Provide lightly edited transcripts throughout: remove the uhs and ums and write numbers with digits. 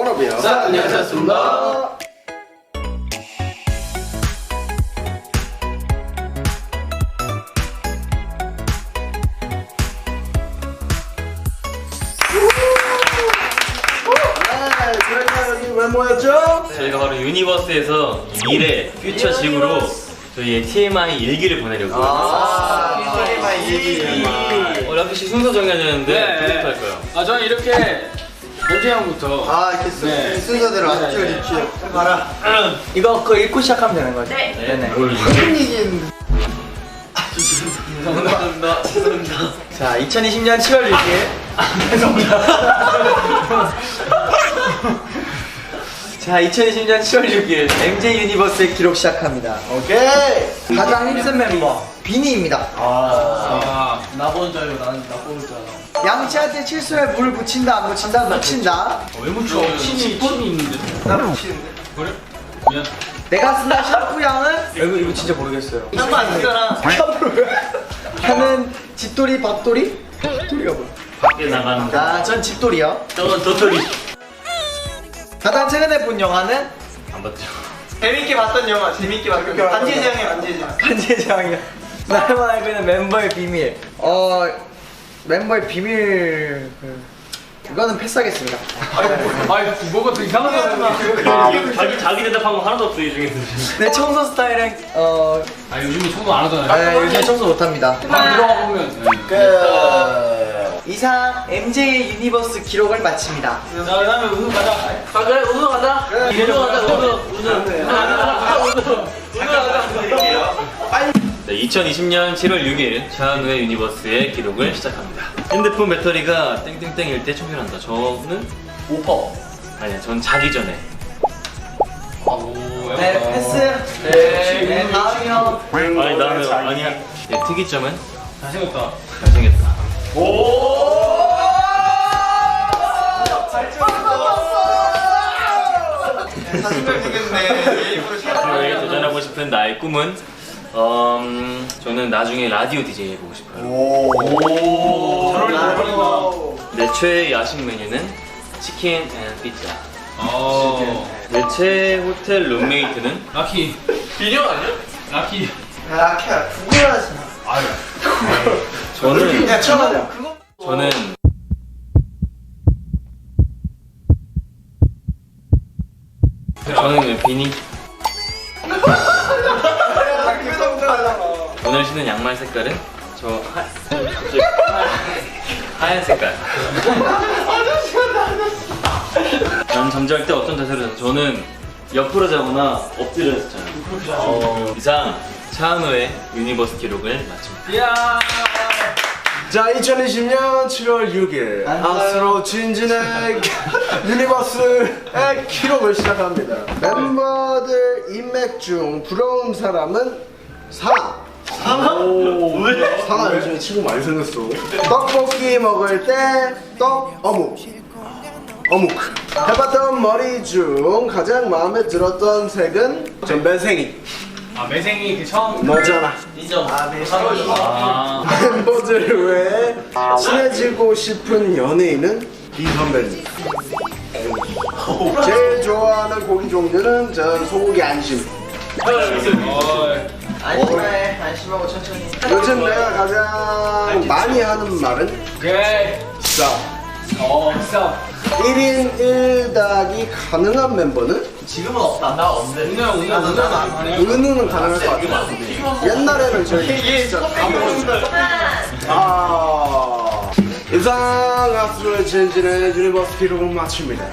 워너비요. 자, 안녕하셨습니다. 저희가 여기 왜 모였죠? 저희가 바로 유니버스에서 미래 퓨처 지구로 저희의 TMI 일기를 보내려고요. TMI 일기. 라피 씨 순서 정해야 되는데 네. 누구부터 할까요? 저는 이렇게 원재 형부터. 이렇게 네. 순서대로 네, 아주 네. 리치. 봐라. 이거 그거 읽고 시작하면 되는 거죠? 네. 네네. 무슨 얘기인데? 죄송합니다. 죄송합니다. 자, 2020년 7월 6일. 자, 2020년 7월 6일 MJ 유니버스의 기록 시작합니다. 오케이. 가장 힘센 멤버 비니입니다. 나 보는 줄 알고 나는 나 보는 줄 알아. 양치한테 칠수에 물을 묻힌다 안 묻힌다 묻힌다. 왜 묻혀? 친이 있는데. 나 묻히는데. 그래? 미안. 내가 쓴다 샴푸 향은 이거 진짜 모르겠어요. 샴푸 안 쓰잖아. 향은 집돌이 밥돌이? 집돌이가 뭐야? 밖에 나가는 거. 전 집돌이요. 저건 도토리. 가장 최근에 본 영화는 안 봤죠? 재밌게 봤던 영화. 재밌게 봤던 영화. 반지의 제왕이야. 반지의 제왕이요. 나만 알고 있는 멤버의 비밀. 멤버의 비밀. 이거는 패스하겠습니다. 아이 뭐가 더 이상하잖아. 자기 대답한 거 하나도 없어 이 중에서. 내 청소 스타일은 아 요즘에 청소 안 하잖아요. 요새 청소 못합니다. 방 들어가 보면. 이상 MJ 유니버스 기록을 마칩니다. 자 그다음에 우승 가자. 그래 우승 가자. 우승 가자. 우승. 네, 2020년 7월 6일 차은우의 유니버스의 기록을 시작합니다. 핸드폰 배터리가 땡땡땡일 때 충전한다. 저는 5%. 아니야, 전 자기 전에. 네 패스. 네 다음이요. 아니 나는 아니야. 네, 특이점은 잘생겼다. 잘생겼다. 사회에 도전하고 싶은 나의 꿈은 저는 나중에 라디오 DJ 해보고 싶어요. 내 최애 야식 메뉴는 치킨 앤 피자. 내 최애 호텔 룸메이트는 라키. 비녀 아니야? 라키. 라키야 구별하지 마. 저는 야 잠깐만 그거. 저는 비니. 오늘 신은 양말 색깔은 하얀 색깔. 난 잠잘 때 어떤 자세로 자요? 저는 옆으로 자거나 엎드려서 자요. 이상 차은우의 유니버스 기록을 마칩니다. 이야. 자, 2020년 7월 6일 아스트로 진진의 유니버스의 기록을 시작합니다. 멤버들 인맥 중 부러운 사람은 상아. 상아 요즘에 친구 많이 생겼어. 떡볶이 먹을 때 떡 어묵 해봤던 머리 중 가장 마음에 들었던 색은 전 매생이. 매생이 그 처음. 너잖아. 인정. 멤버들 외에 친해지고 싶은 연예인은 이 선배님. 제일 좋아하는 고기 종류는 전 소고기 안심. 안심해 안심하고 천천히. 요즘 내가 가장 많이 하는 말은 오케이. 싸. 싸. 1인 1닭이 가능한 멤버는? 지금은 없다. 나 없는데. 은우는 가능할 것 같아. 옛날에는 저희 진짜 다 먹었는데. 이상 아스트로의 진진의 유니버스 기록을 마칩니다.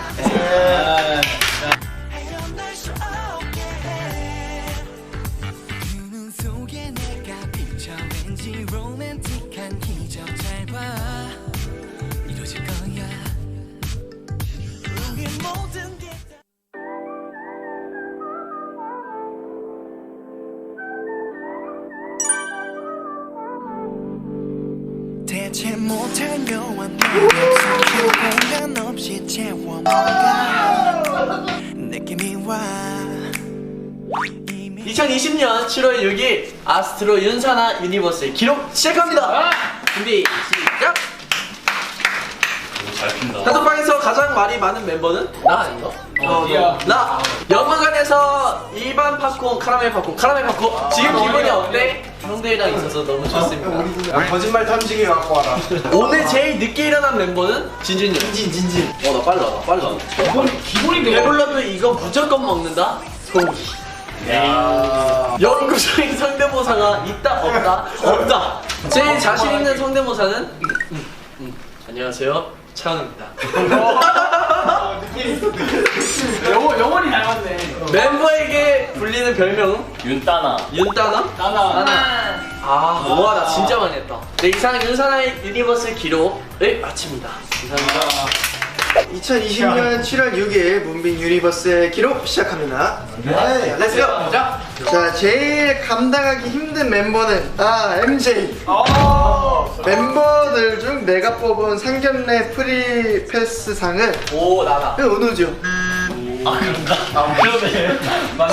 대체 못한 거와 너 공간 없이 채워 뭔가 느낌이 와 2020년 7월 6일 아스트로 윤사나 유니버스의 기록 시작합니다. 준비 시작. 잘 핀다. 단톡방에서 가장 말이 많은 멤버는 나 아닌가? 야. 나 영화관에서 일반 팝콘, 카라멜 팝콘, 카라멜 팝콘. 지금 기분이 어때? 형들이랑 있어서 너무 좋습니다. 야, 거짓말 탐지기 갖고 와라. 오늘 제일 늦게 일어난 멤버는 진진이. 진진. 나 빨라. 기본이 배불러도 이거 무조건 먹는다. 연구적인 성대모사가 있다 없다. 없다. 제일 자신 있는 성대모사는 안녕하세요, 차은우입니다. 영원히 닮았네. 멤버에게 불리는 별명은 윤따나. 윤따나? 아, 와, 나 진짜 많이 했다. 네, 이상 윤사나의 유니버스 기록을 마칩니다. 감사합니다. 2020년 7월 6일 문빈 유니버스의 기록 시작합니다. 네, 렛츠고! 자, 제일 감당하기 힘든 멤버는 MJ. 멤버들 중 내가 뽑은 상견례 프리패스 상은 오, 나다. 은우죠. 그러네.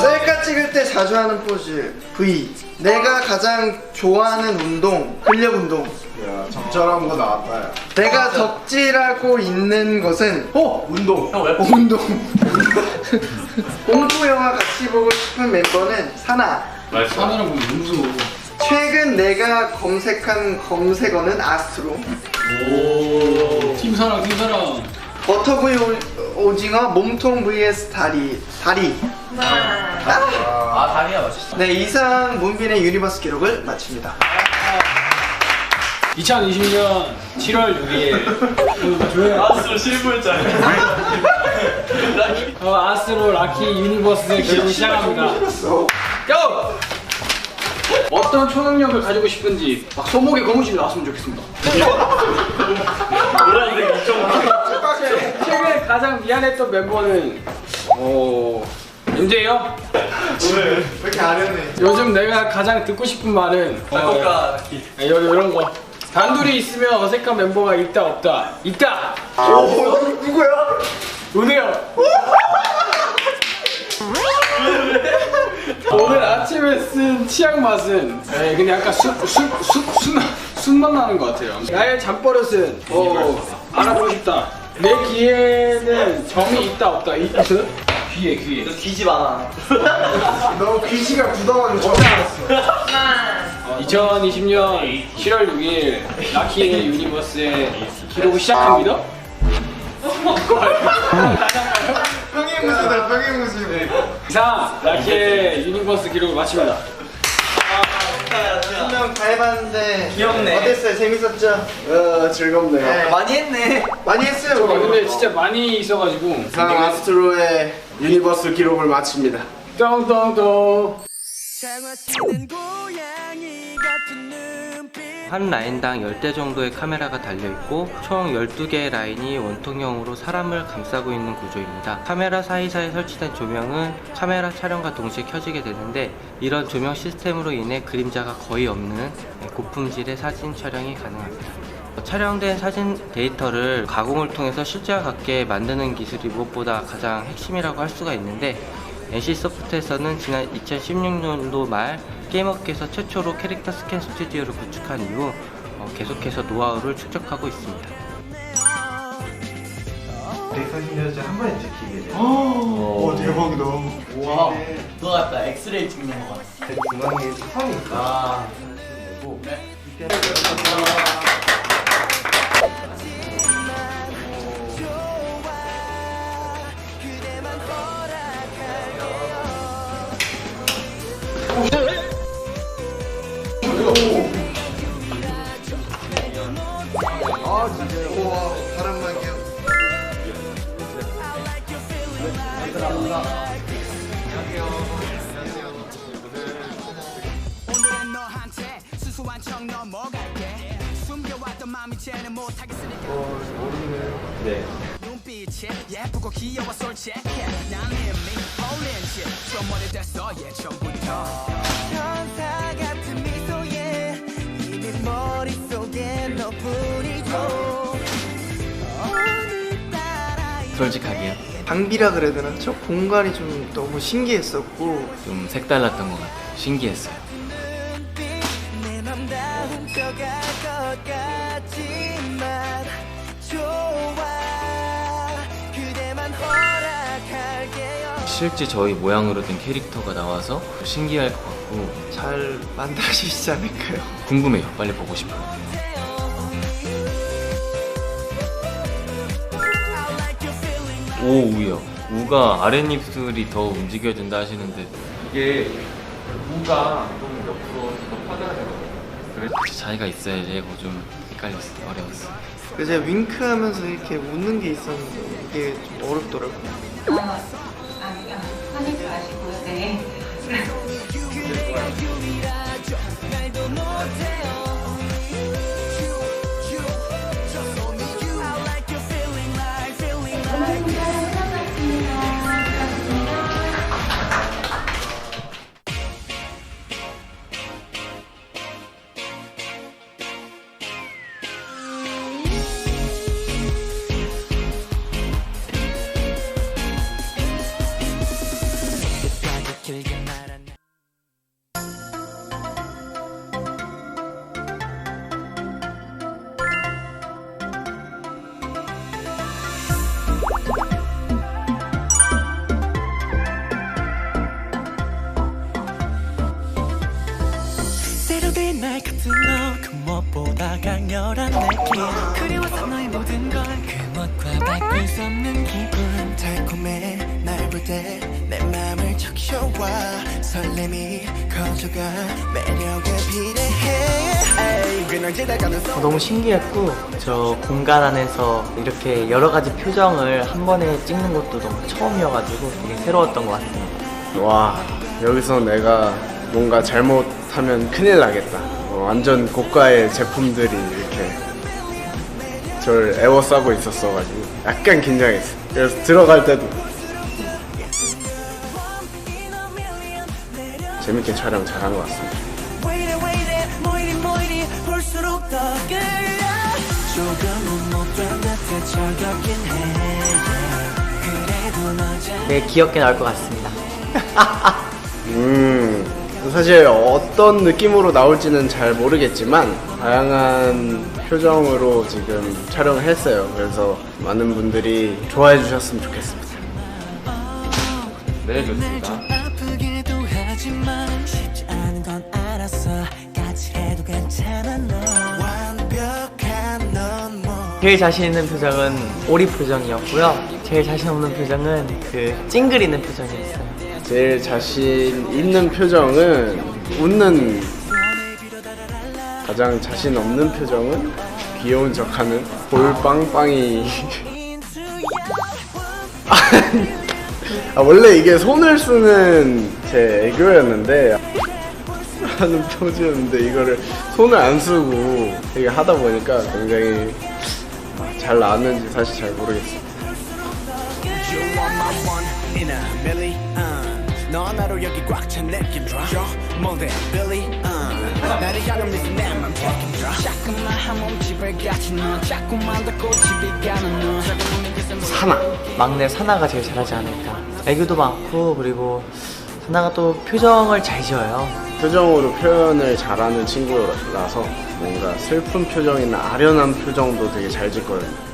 셀카 찍을 때 자주 하는 포즈 V. 내가 가장 좋아하는 운동 근력 운동. 야, 적절한 거 나왔다. 야. 내가 덕질하고 있는 것은 운동. 형 왜? 운동. 공포 영화 같이 보고 싶은 멤버는 사나. 말씀. 하늘은 보면 음수. 최근 내가 검색한 검색어는 아스트로. 팀사랑. 버터구이 오징어 몸통 vs 다리. 아, 다리야 맛있어. 네, 이상 문빈의 유니버스 기록을 마칩니다. 2020년 7월 6일. 아스로 실물자. 아스트로 라키 유니버스의 기록을 시작합니다. 고! 어떤 초능력을 가지고 싶은지 막 소목의 거무줄이 나왔으면 좋겠습니다. 노란색 이쪽. 최근에 가장 미안했던 멤버는 MJ요? 왜 이렇게 아련해? 요즘 내가 가장 듣고 싶은 말은 작곡가. 이런 거. 단둘이 있으면 어색한 멤버가 있다 없다. 있다. 누구야? 은우요. 오늘 아침에 쓴 치약 맛은 근데 약간 술맛 나는 것 같아요. 나의 잠버릇은 알아보고 싶다. 내 귀에는 정이 있다 없다. 있어? 귀에. 너 귀지 많아. 너 귀지가 굳어가지고 전화 왔어. 2020년 7월 6일 라키의 유니버스의 기록을 시작합니다. 병의 무수다, 병의 무수. 이상 라키의 유니버스 기록을 마칩니다. 한 명 다 해봤는데 귀엽네. 어땠어요? 재밌었죠? 즐겁네요. 네. 많이 했네. 많이 했어요. 우리. 근데 진짜 많이 있어가지고 이상 아스트로의 유니버스 기록을 마칩니다. 똥똥똥. 장화치는 고양이 같은 눈빛 한 라인당 10대 정도의 카메라가 달려있고 총 12개의 라인이 원통형으로 사람을 감싸고 있는 구조입니다. 카메라 사이사이에 설치된 조명은 카메라 촬영과 동시에 켜지게 되는데 이런 조명 시스템으로 인해 그림자가 거의 없는 고품질의 사진 촬영이 가능합니다. 촬영된 사진 데이터를 가공을 통해서 실제와 같게 만드는 기술이 무엇보다 가장 핵심이라고 할 수가 있는데 NC소프트에서는 지난 2016년도 말 게임업계에서 최초로 캐릭터 스캔 스튜디오를 구축한 이후 계속해서 노하우를 축적하고 있습니다. 백사진여자 한 번에 찍히게 돼. 오, 대박이다. 와, 너 같다. 엑스레이 찍는 거 같아. 그 중앙에 선이 있어. 아, 우와, 바람막이야. 오늘은 너한테 수수한 척 넘어갈게 숨겨왔던 마음이 쟤는 못하겠으니까 네. 눈빛이 예쁘고 귀여워 솔직해 난 이미 홀린 좀 오래됐어 예전부터 천사 같은 미소에 이미 머릿속에 너뿐이죠 오늘따라 솔직하게요. 방비라 그래야 되나? 저 공간이 좀 너무 신기했었고 좀 색달랐던 것 같아요. 신기했어요. 내 맘 다 훔쳐갈 것 같지만 좋아 실제 저희 모양으로 된 캐릭터가 나와서 신기할 것 같고 잘 만들어지시지 않을까요? 궁금해요. 빨리 보고 싶어요. 오, 우요. 우가 아랫입술이 더 움직여진다 하시는데 이게 우가 좀 옆으로 높아져야 되거든요. 그래서 차이가 있어야지 이거 좀 헷갈렸어. 어려웠어. 그 제가 윙크하면서 이렇게 웃는 게 있었는데 이게 좀 어렵더라고요. 화내지 마시고요. 네. 새로운 날 같은 너 그 무엇보다 강렬한 느낌 그리워서 너의 모든 걸 그 무엇과 바꿀 수 없는 기분 달콤해 날 볼 때 내 맘을 적셔와 설렘이 커져가 매력에 비례해 그냥 지나가는 너무 신기했고 저 공간 안에서 이렇게 여러 가지 표정을 한 번에 찍는 것도 너무 처음이어가지고 되게 새로웠던 것 같습니다. 와, 여기서 내가 뭔가 잘못하면 큰일 나겠다. 완전 고가의 제품들이 이렇게 저를 애워싸고 있었어가지고 약간 긴장했어. 그래서 들어갈 때도 재밌게 촬영 잘한 것 같습니다. 볼수록 더 끌려 조금은 못된 듯해 저격긴 해 그래도 너 되게 귀엽게 나올 것 같습니다. 사실 어떤 느낌으로 나올지는 잘 모르겠지만 다양한 표정으로 지금 촬영을 했어요. 그래서 많은 분들이 좋아해 주셨으면 좋겠습니다. 네, 좋습니다. 아프게도 하지만 쉽지 않은 건 알았어 까칠해도 괜찮아 너 완벽한 넌 뭐 제일 자신 있는 표정은 오리 표정이었고요. 제일 자신 없는 표정은 그 찡그리는 표정이었어요. 제일 자신 있는 표정은 웃는, 가장 자신 없는 표정은 귀여운 척하는 볼빵빵이. 원래 이게 손을 쓰는 제 애교였는데 하는 포즈였는데 이거를 손을 안 쓰고 이게 하다 보니까 굉장히 잘 나왔는지 사실 잘 모르겠어요. 너 하나로 여기 꽉 찬 느낌 들어 모델 빌리 나를 향한 미소 내맘 책임져 자꾸만 한 몸집을 갖춘 너 자꾸만 더 꽃이 피가는 너 사나. 막내 사나가 제일 잘하지 않을까. 애교도 많고 그리고 사나가 또 표정을 잘 지어요. 표정으로 표현을 잘하는 친구라서 뭔가 슬픈 표정이나 아련한 표정도 되게 잘 짓거든요.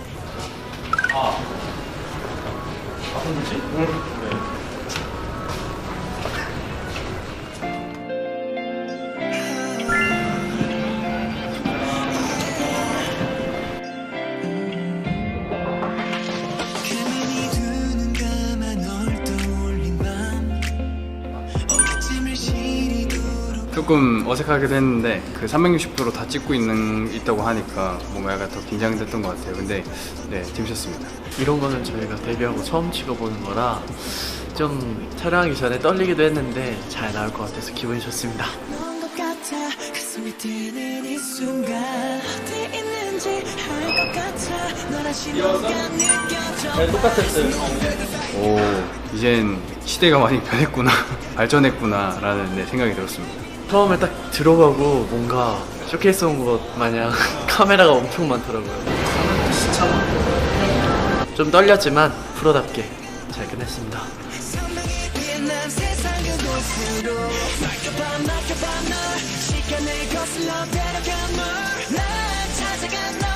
조금 어색하기도 했는데 그 360도로 다 찍고 있다고 하니까 뭔가 약간 더 긴장됐던 것 같아요. 근데 네, 재밌었습니다. 이런 거는 저희가 데뷔하고 처음 찍어보는 거라 좀 촬영하기 전에 떨리기도 했는데 잘 나올 것 같아서 기분이 좋습니다. 것 같아 가슴이 뛰는 이 순간 어디 있는지 알 것 같아 너란 신호가 느껴져 네, 똑같았어요. 오, 이젠 시대가 많이 변했구나, 발전했구나 라는 생각이 들었습니다. 처음에 딱 들어가고 뭔가 쇼케이스 온 것 마냥 카메라가 엄청 많더라고요. 진짜 많고 좀 떨렸지만 프로답게 잘 끝냈습니다. 빛난 세상 그곳으로 맡겨봐 널 시간을 거슬러 데려가 널 찾아가 넌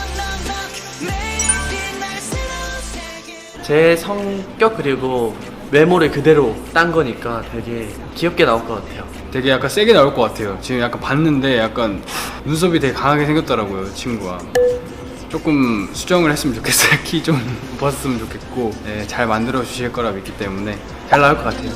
매일 빛날 새로운 세계 제 성격 그리고 메모를 그대로 딴 거니까 되게 귀엽게 나올 것 같아요. 되게 약간 세게 나올 것 같아요. 지금 약간 봤는데 약간 눈썹이 되게 강하게 생겼더라고요, 친구가. 조금 수정을 했으면 좋겠어요. 키 좀 벗었으면 좋겠고, 네, 잘 만들어 주실 거라 믿기 때문에 잘 나올 것 같아요.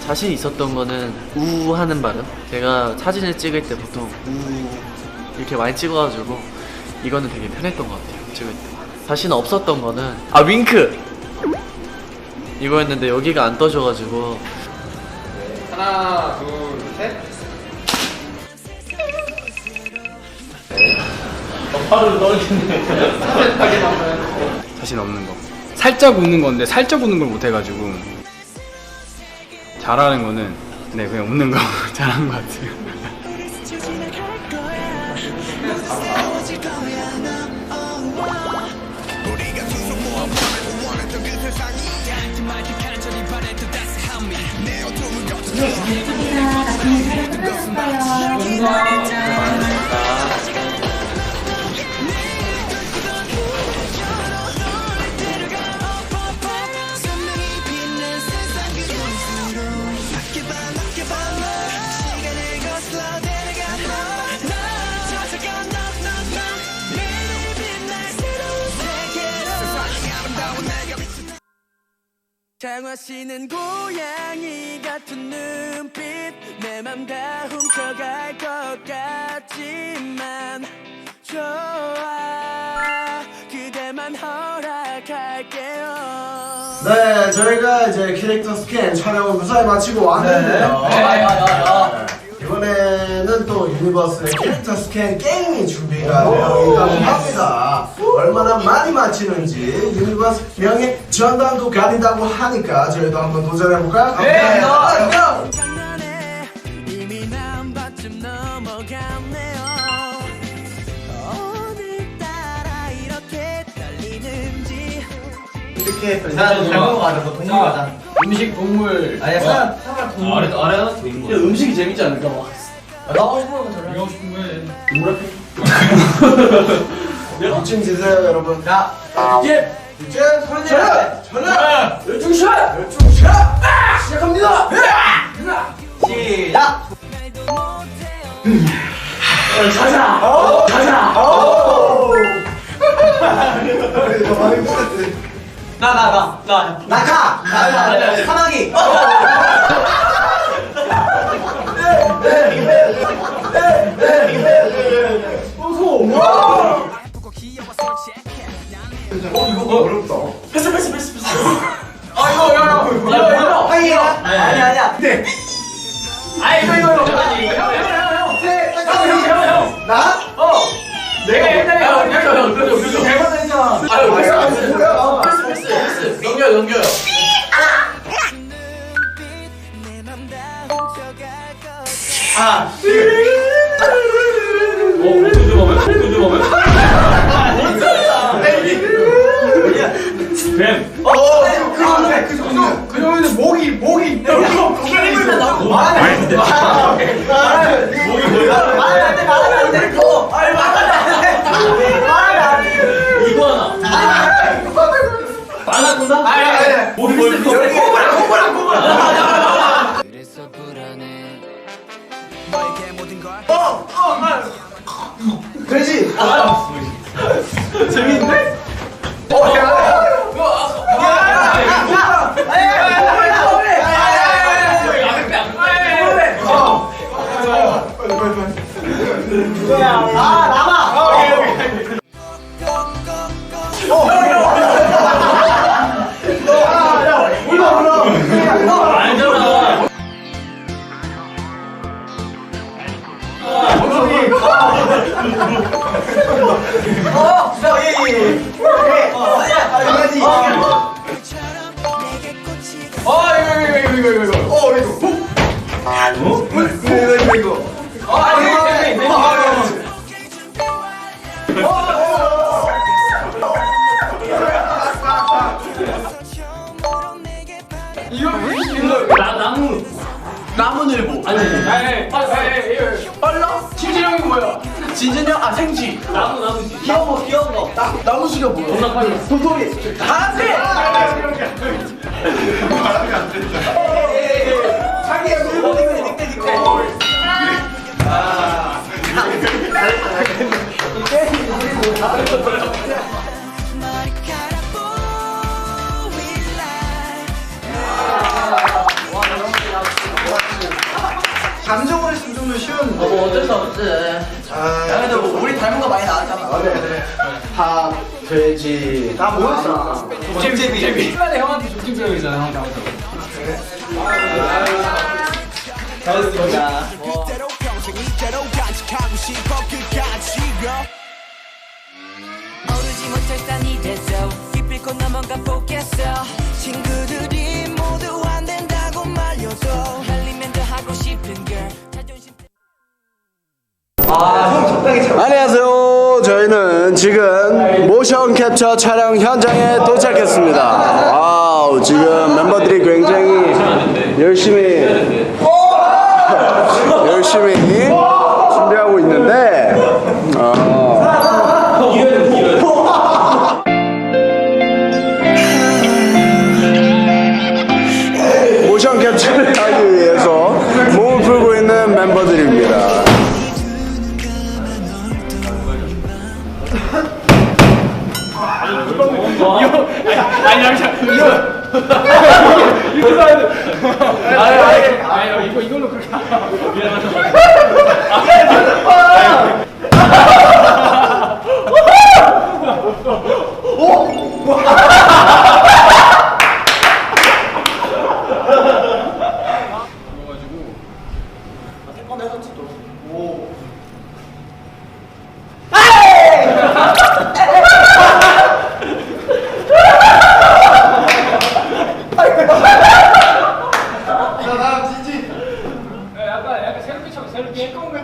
자신 있었던 거는 우 하는 발음. 제가 사진을 찍을 때 보통 우 이렇게 많이 찍어가지고 이거는 되게 편했던 것 같아요, 찍을 때. 자신 없었던 거는 윙크 이거였는데 여기가 안 떠져가지고. 하나, 둘, 셋. 바로 떨어지네. 자신 없는 거. 살짝 웃는 건데 살짝 웃는 걸 못 해가지고 잘하는 거는 네 그냥 웃는 거 잘한 것 같아요. 장화시는 고양이 같은 눈빛 내 맘 다 훔쳐갈 것 같지만 좋아 그대만 허락할게요. 네, 저희가 이제 캐릭터 스캔 촬영을 무사히 마치고 왔는데요. 네. 이번에는 또 유니버스의 캐릭터 스캔 게임이 준비가 되어 있다고 합니다. 얼마나 많이 맞히는지 유니버스 명예 전당도 가린다고 하니까 저희도 한번 도전해볼까요? 네, 장난에 이미 남반쯤 넘어갔네요. 오늘따라 이렇게 떨리는지 이렇게 나도 잘 먹어가지고 동물 가자. 음식 동물. 아니야 사람 동물. 아래 하나 더 있는 거. 음식이 재밌지 않을까 막. 나 하고 싶은 거 저래. 하고 싶은 거해. 욕심 지세요 여러분. 자, 이제 손 전략! 열중샷! 열중샷! 시작합니다. 시작. 가자. 가자. 이거 많이 못했지. 낙하. 사마귀. 이거 어렵다. 아니야. 네. 나? 내가 옛날에 넘겨요. 그 정도는 목이 그래서 불안해. 돼지. 재밌는데? 빨라? 진진 형이 뭐야? 진진 형? 아 생쥐. 나무지. 귀여운 거. 나무지가 뭐야? 존나 빨라. 도토리. 안돼. 자기야 늑대. 감정으로 했으면 좀 더 쉬웠는데. 어쩔 수 없지. 근데 뭐 우리 닮은 거 많이 나왔잖아. 그래. 닭, 돼지. 나 뭐였어? 족제비. 시간에 형한테 족제비 배우잖아. 형 나오자. 잘했습니다. 오르지 못할 산이 됐어 기필코 넘어가 보겠어 친구들이 모두 안 된다고 말려도 달리면 더 하고 싶은 걸 자존심 안녕하세요. 저희는 지금 모션 캡처 촬영 현장에 도착했습니다. 와우, 지금 멤버들이 굉장히 열심히 준비하고 있는데 모션 캡처를 하기 위해서 몸을 풀고 있는 멤버들입니다. 이걸로 그렇게. 약간 새롭게처럼 새롭게.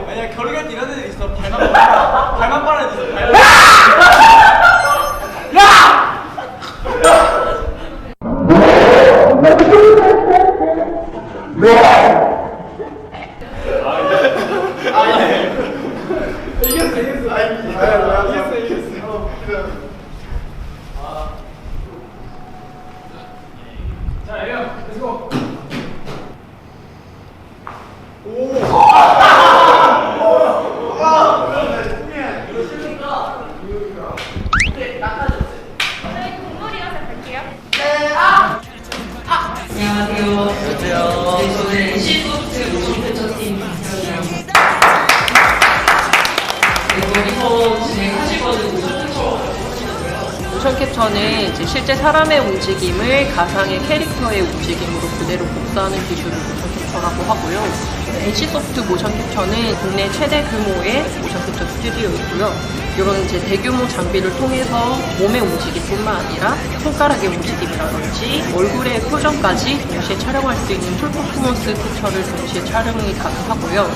아니야 결혼할 때 이런 애들 있어. 발만 빠른 애들 있어. 자, 형, 렛츠고. 모션 캡처는 이제 실제 사람의 움직임을 가상의 캐릭터의 움직임으로 그대로 복사하는 기술을 모션 캡처라고 하고요. NC소프트 모션 캡처는 국내 최대 규모의 모션 캡처 스튜디오이고요. 이런 이제 대규모 장비를 통해서 몸의 움직임뿐만 아니라 손가락의 움직임이라든지 얼굴의 표정까지 동시에 촬영할 수 있는 풀 퍼포먼스 캡처를 동시에 촬영이 가능하고요.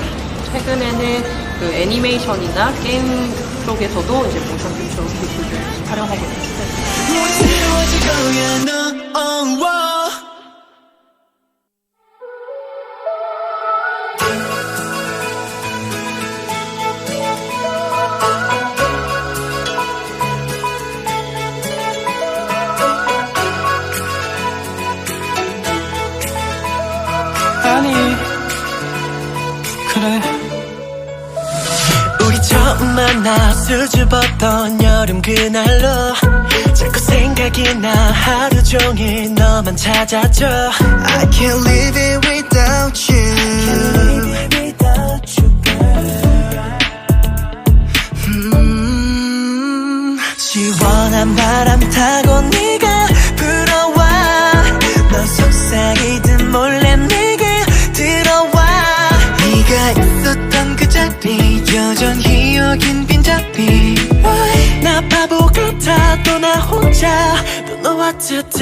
최근에는 그 애니메이션이나 게임 쪽에서도 이제 모션 캡처 기술을 활용하고 있습니다. 아니 그래 우리 처음 만나 수줍었던 여름 그날로 자꾸 생각이 나 하루 종일 너만 찾아줘 I can't live it without you 시원한 바람 타고 네가 불어와 너 속삭이듯 몰래 내게 들어와 네가 있었던 그 자리 여전히 긴 빈자리 나 바보 같아 또 나 혼자 또 너와 뜨뜻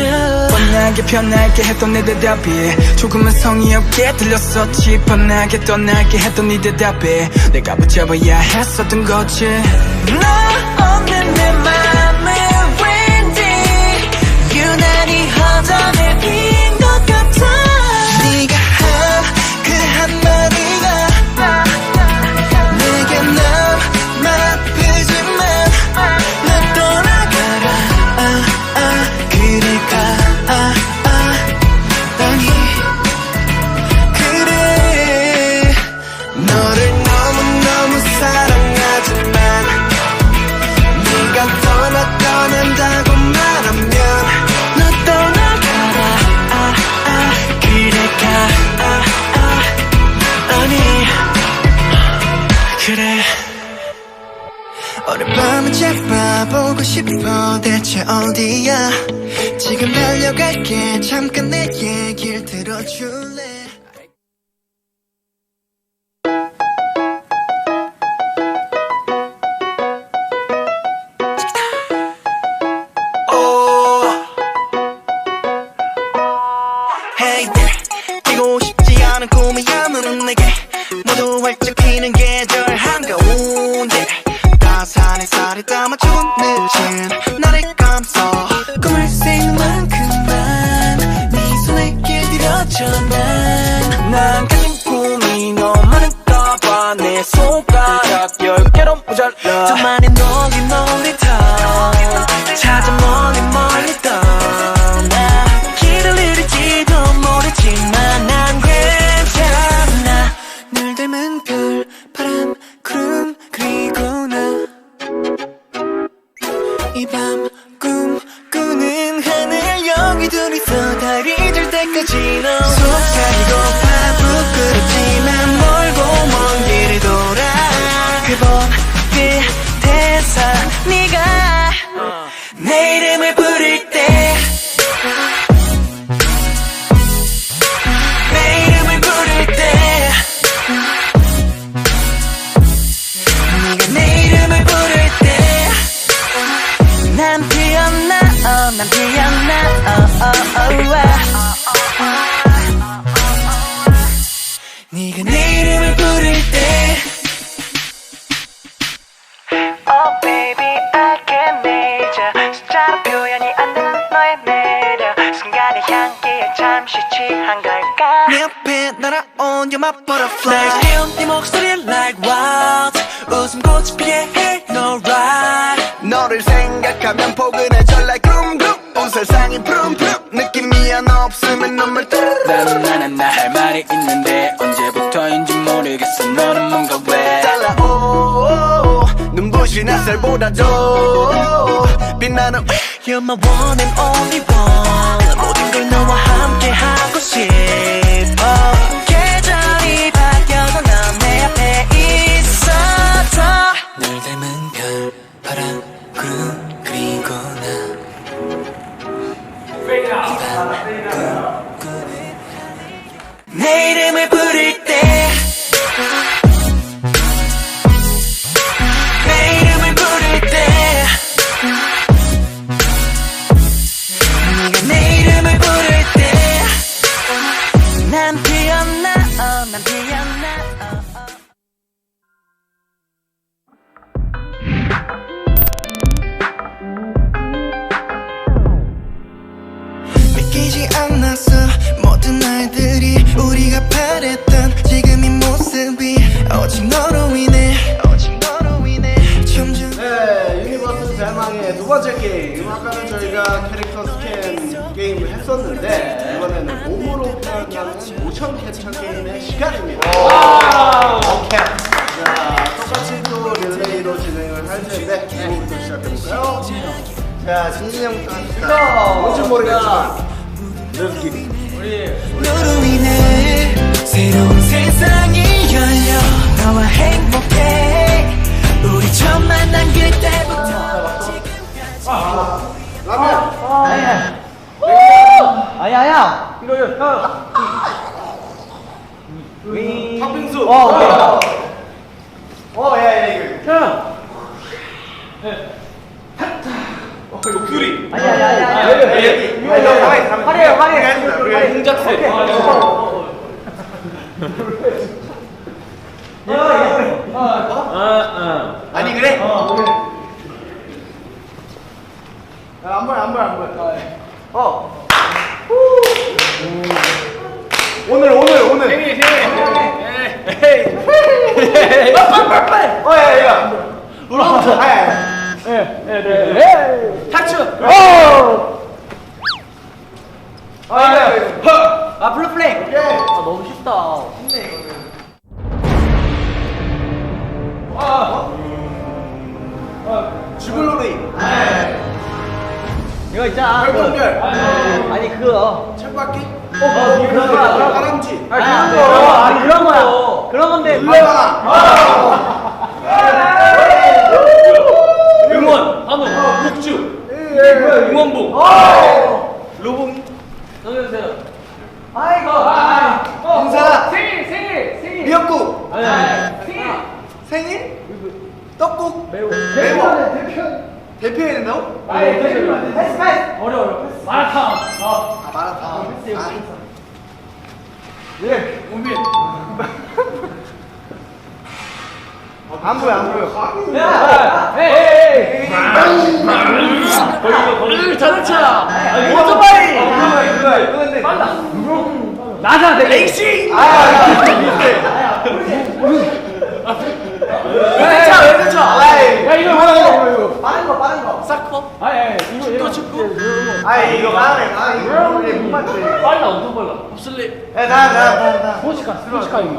뻔하게 편하게 했던 내 대답이 조금은 성의 없게 들렸었지 뻔하게 떠나게 했던 네 대답에 내가 붙잡아야 했었던 거지 너 없는 내 맘은 왠지 유난히 허전해 빈 것 같아 네가 한 그 한마디가 내게 너무 아프지만 나 떠나가라 그래 가 아니 그래 너를 너무너무 사랑하지만 네가 떠난다고 말하면 너 떠나가라 그래 가 아니 그래 어젯밤은 제발 보고 싶어 대체 어디야 지금 달려갈게 잠깐 내 얘기를 들어줄래 Hey there 뛰고 싶지 않은 꿈이야 눈은 내게 모두 활짝 피는 계절 한가운데 따스한 햇살이 담아 조금 늦은 나를 감싸 꿈을 새는 만큼만 네 손에 길들여져 난 가진 꿈이 너무 많은가봐 내 손가락 10개로 모자라 더 많이 놀긴 놀이터 찾아 멀리 떠나 길을 잃을지도 모르지만 난 괜찮아 늘 닮은 별 바람 구름 그리고 나 이 밤 꿈꾸는 하늘 여기 둘이서 달이 질 때까지 너 속삭이고 부끄럽지만 멀고 먼 길을 돌아 그 봄 끝에서 네가 내 이름을 부를 때 내 이름을 부를 때 네가 내 이름을 부를 때 난 피었나 난 피었나 네가 내 이름을 부를 때 Oh baby I can't measure 숫자로 표현이 안 되는 너의 매력 순간의 향기에 잠시 취한 걸까 내 앞에 날아온 you're my butterfly 날 깨운 네 목소리 like wild 웃음꽃이 피게 해 no right 너를 생각하면 포근해져 like gloom gloom 온 세상이 푸rum 푸rum 느낌이 하나 없으면 눈물 나는 나 할 말이 있는데 언제부터인지 모르겠어 너는 뭔가 왜 달라 오 눈부신 햇살보다도 빛나는 You're my one and only one 모든 걸 너와 함께 하고 싶어 계절이 바뀌어도 넌 내 앞에 있어줘 늘 닮은 별 바람 구름 그리고 나 내 이름을 부를 때 내 이름을 부를 때 네가 내 이름을 부를 때 난 피었나 난 피었나 믿기지 않았어 모든 날들이 우리가 바랬던 지금 이 모습이 오직 너로 인해 점점 네, 유니버스 대망의 두 번째 게임. 아까는 저희가 캐릭터 스캔 게임을 했었는데 이번에는 몸으로 표현하는 모션 캡처 게임의 시간입니다. 오케이. 자, 똑같이 또 릴레이로 진행을 할 텐데 지금부터 시작해볼까요? 자, 진진이 형부터 합시다. 뭔지 모르겠지만 느낌. 너로 인해 새로운 세상이 열려 너와 행복해 우리 처음 만난 그때부터 아야 이거 팥빙수. 야 이거 형 목소리. 공작새. 아니 그래? 안 보여. 오늘. 생일. 타추. 블루플레이. 너무 쉽다. 주글로리. 이거 있잖아. 별똥별. 아니 그거. 철바퀴. 그런 거야. 다람쥐. 그런 거야. 그런 건데. 응원, 한우, 국주, 응원봉. 로봉이. 넘겨주세요. 인사. 생일. 미역국. 생일. 생일. 떡국. 매워. 대표해야 된다고? 패스. 어려워. 마라탕. 마라탕. 원빈. 안 보여. 에이. 자동차. 오토바이. 빨라. 나사 내 엑시. 왼쪽. 야 이거 뭐야? 빠른 거. 사커. 이거 축구. 이거 빠르네. 이거 못 맞지. 빨라, 엄청 빨라. 봅슬리. 나. 스포츠카 임마.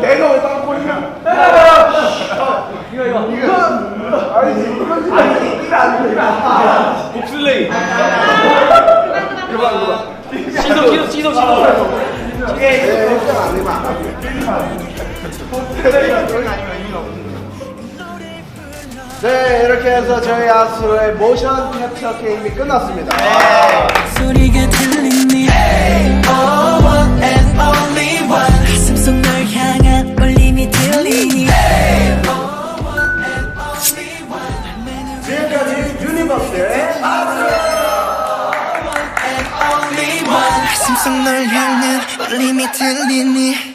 내가 왜 땅콩이야? 봅슬레이. 시소. 네, 이렇게 해서 저희 아수의 모션 캡처 게임이 끝났습니다. 소리가 들리니 Oh one and only one 가슴 속 널 향한 울림이 들리니 지금까지 유니버스의 가슴 속 널 향한 울림이 들리니